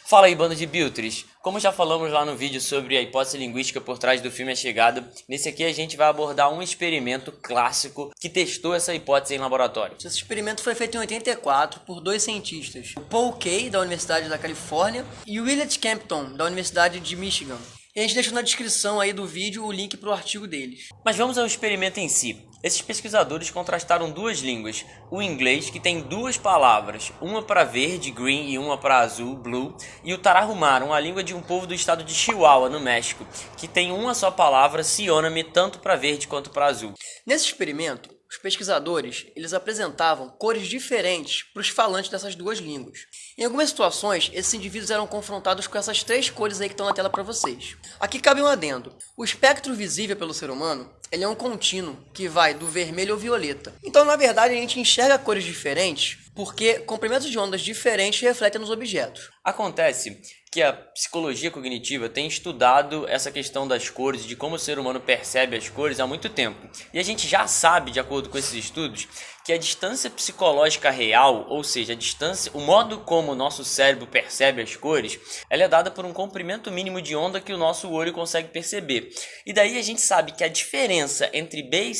Fala aí, bando de biltres! Como já falamos lá no vídeo sobre a hipótese linguística por trás do filme A Chegada, nesse aqui a gente vai abordar um experimento clássico que testou essa hipótese em laboratório. Esse experimento foi feito em 84 por dois cientistas, Paul Kay, da Universidade da Califórnia, e Willard Campton, da Universidade de Michigan. E a gente deixou na descrição aí do vídeo o link para o artigo deles. Mas vamos ao experimento em si. Esses pesquisadores contrastaram duas línguas, o inglês, que tem duas palavras, uma para verde, green, e uma para azul, blue, e o Tarahumara, uma língua de um povo do estado de Chihuahua, no México, que tem uma só palavra, sioname, tanto para verde quanto para azul. Nesse experimento, os pesquisadores eles apresentavam cores diferentes para os falantes dessas duas línguas. Em algumas situações, esses indivíduos eram confrontados com essas três cores aí que estão na tela para vocês. Aqui cabe um adendo. O espectro visível pelo ser humano ele é um contínuo que vai do vermelho ao violeta. Então, na verdade, a gente enxerga cores diferentes porque comprimentos de ondas diferentes refletem nos objetos. Acontece que a psicologia cognitiva tem estudado essa questão das cores, de como o ser humano percebe as cores há muito tempo. E a gente já sabe, de acordo com esses estudos, que a distância psicológica real, ou seja, a distância, o modo como o nosso cérebro percebe as cores, ela é dada por um comprimento mínimo de onda que o nosso olho consegue perceber. E daí a gente sabe que a diferença entre B e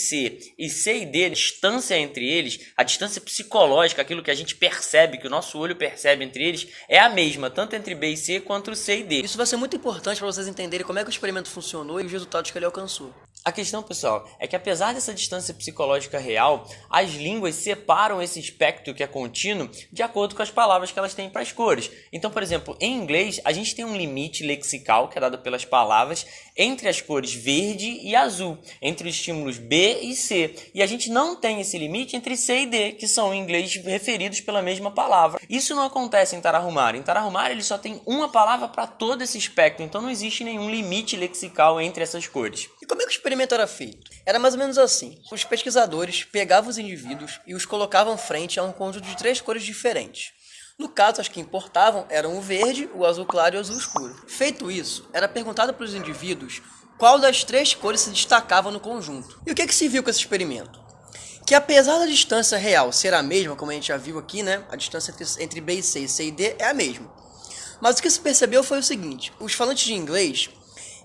C e D, a distância entre eles, a distância psicológica, aquilo que a gente percebe, que o nosso olho percebe entre eles, é a mesma, tanto entre B e C quanto C e D. Isso vai ser muito importante para vocês entenderem como é que o experimento funcionou e os resultados que ele alcançou. A questão, pessoal, é que apesar dessa distância psicológica real, as línguas separam esse espectro que é contínuo de acordo com as palavras que elas têm para as cores. Então, por exemplo, em inglês, a gente tem um limite lexical, que é dado pelas palavras, entre as cores verde e azul, entre os estímulos B e C. E a gente não tem esse limite entre C e D, que são em inglês referidos pela mesma palavra. Isso não acontece em Tarahumara. Em Tarahumara, ele só tem uma palavra para todo esse espectro, então não existe nenhum limite lexical entre essas cores. E como é que o experimento era feito? Era mais ou menos assim. Os pesquisadores pegavam os indivíduos e os colocavam frente a um conjunto de três cores diferentes. No caso, as que importavam eram o verde, o azul claro e o azul escuro. Feito isso, era perguntado para os indivíduos qual das três cores se destacava no conjunto. E o que se viu com esse experimento? Que apesar da distância real ser a mesma, como a gente já viu aqui, né? A distância entre B e C e D é a mesma. Mas o que se percebeu foi o seguinte, os falantes de inglês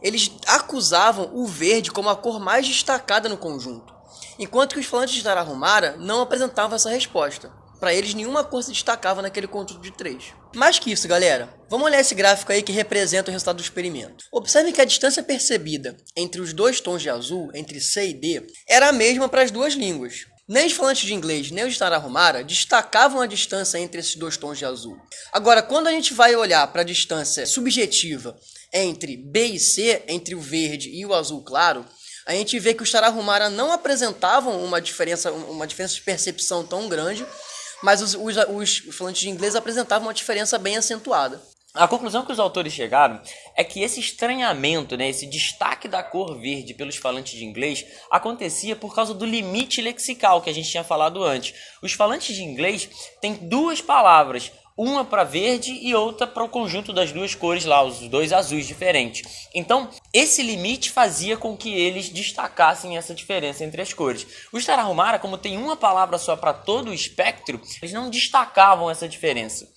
eles acusavam o verde como a cor mais destacada no conjunto, enquanto que os falantes de Tarahumara não apresentavam essa resposta. Para eles, nenhuma cor se destacava naquele conjunto de três. Mais que isso, galera, vamos olhar esse gráfico aí que representa o resultado do experimento. Observe que a distância percebida entre os dois tons de azul, entre C e D, era a mesma para as duas línguas. Nem os falantes de inglês, nem os de Tarahumara destacavam a distância entre esses dois tons de azul. Agora, quando a gente vai olhar para a distância subjetiva entre B e C, entre o verde e o azul claro, a gente vê que os Tarahumara não apresentavam uma diferença de percepção tão grande, mas os falantes de inglês apresentavam uma diferença bem acentuada. A conclusão que os autores chegaram é que esse estranhamento, esse destaque da cor verde pelos falantes de inglês acontecia por causa do limite lexical que a gente tinha falado antes. Os falantes de inglês têm duas palavras, uma para verde e outra para o conjunto das duas cores lá, os dois azuis diferentes. Então, esse limite fazia com que eles destacassem essa diferença entre as cores. Os Tarahumara, como tem uma palavra só para todo o espectro, eles não destacavam essa diferença.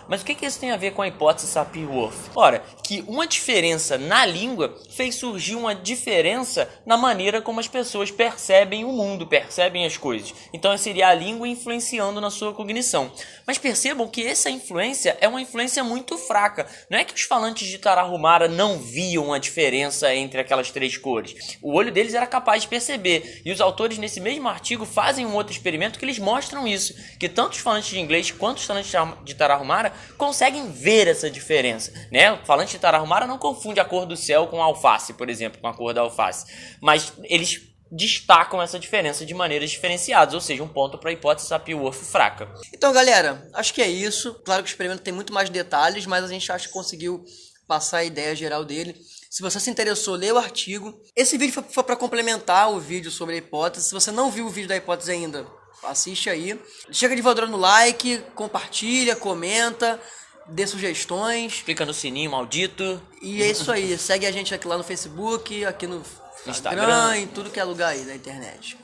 Mas o que isso tem a ver com a hipótese Sapir-Whorf? Ora, que uma diferença na língua fez surgir uma diferença na maneira como as pessoas percebem o mundo, percebem as coisas. Então seria a língua influenciando na sua cognição. Mas percebam que essa influência é uma influência muito fraca. Não é que os falantes de Tarahumara não viam a diferença entre aquelas três cores. O olho deles era capaz de perceber. E os autores nesse mesmo artigo fazem um outro experimento que eles mostram isso. Que tanto os falantes de inglês quanto os falantes de Tarahumara conseguem ver essa diferença, né? O falante de Tarahumara não confunde a cor do céu com a alface, por exemplo, com a cor da alface, mas eles destacam essa diferença de maneiras diferenciadas, ou seja, um ponto para a hipótese Sapir-Whorf fraca. Então, galera, acho que é isso. Claro que o experimento tem muito mais detalhes, mas a gente acha que conseguiu passar a ideia geral dele. Se você se interessou, lê o artigo. Esse vídeo foi para complementar o vídeo sobre a hipótese. Se você não viu o vídeo da hipótese ainda, assiste aí. Chega de voadora no like, compartilha, comenta, dê sugestões. Clica no sininho maldito. E é isso aí. Segue a gente aqui lá no Facebook, aqui no Instagram, em tudo que é lugar aí da internet.